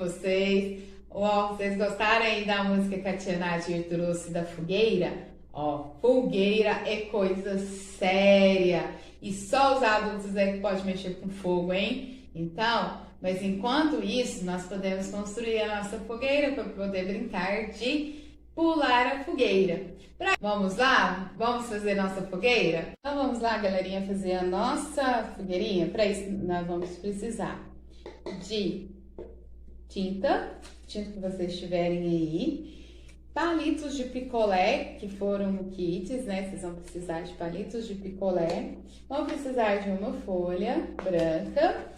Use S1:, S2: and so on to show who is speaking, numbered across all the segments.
S1: vocês. Ó, vocês gostaram aí da música que a tia Nadir trouxe da fogueira? Ó, fogueira é coisa séria e só os adultos é que pode mexer com fogo, hein? Então, mas enquanto isso, nós podemos construir a nossa fogueira para poder brincar de pular a fogueira. Vamos lá? Vamos fazer nossa fogueira? Então vamos lá, galerinha, fazer a nossa fogueirinha. Para isso, nós vamos precisar de tinta que vocês tiverem aí, palitos de picolé, que foram no kit, né? Vocês vão precisar de palitos de picolé, vão precisar de uma folha branca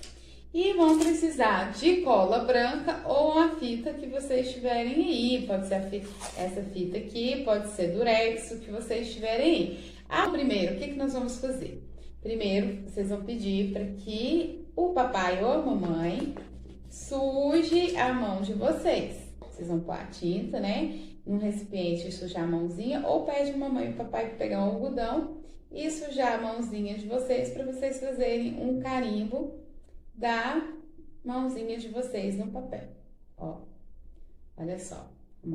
S1: e vão precisar de cola branca ou a fita que vocês tiverem aí. Pode ser essa fita aqui, pode ser durex, o que vocês tiverem aí. Primeiro, o que nós vamos fazer? Primeiro, vocês vão pedir para que o papai ou a mamãe suje a mão de vocês. Vocês vão pôr a tinta, né? Num recipiente e sujar a mãozinha, ou pede a mamãe e o papai para pegar um algodão e sujar a mãozinha de vocês para vocês fazerem um carimbo da mãozinha de vocês no papel. Ó, olha só, a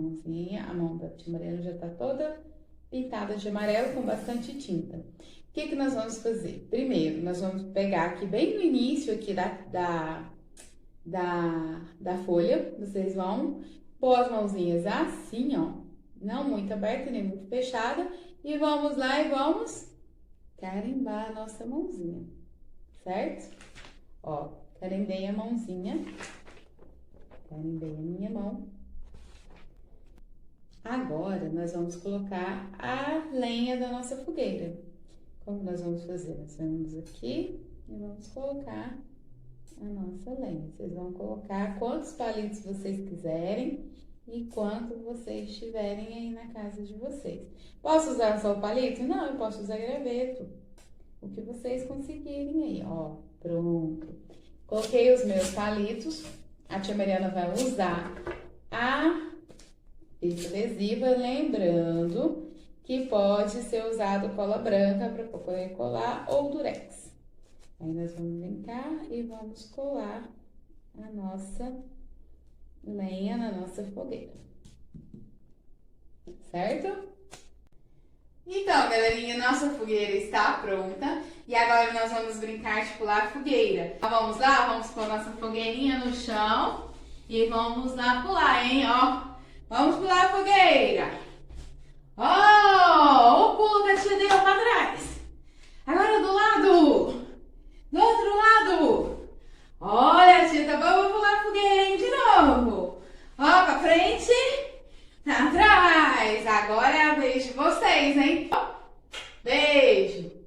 S1: mão da tia Mariana já tá toda pintada de amarelo com bastante tinta. O que nós vamos fazer? Primeiro, nós vamos pegar aqui bem no início aqui da folha, vocês vão pôr as mãozinhas assim, ó, não muito aberta nem muito fechada, e vamos lá e vamos carimbar a nossa mãozinha, certo? Ó, carimbei a mãozinha, carimbei a minha mão. Agora, nós vamos colocar a lenha da nossa fogueira. Como nós vamos fazer? Nós vamos aqui e vamos colocar a nossa lenha. Vocês vão colocar quantos palitos vocês quiserem e quanto vocês tiverem aí na casa de vocês. Posso usar só o palito? Não, eu posso usar graveto. O que vocês conseguirem aí, ó. Pronto. Coloquei os meus palitos. A tia Mariana vai usar a fita adesiva, lembrando que pode ser usado cola branca para poder colar ou durex. Aí nós vamos vir cá e vamos colar a nossa lenha na nossa fogueira. Certo? Então, galerinha, nossa fogueira está pronta e agora nós vamos brincar de pular fogueira. Então, vamos lá? Vamos pôr nossa fogueirinha no chão e vamos lá pular, hein? Ó, vamos pular a fogueira. Ó, o pulo que a tia deu pra trás. Agora do lado. Do outro lado. Olha, tia, tá bom? Vou pular a fogueira, hein? De novo. Ó, pra frente. Atrás, agora é a vez de vocês, hein?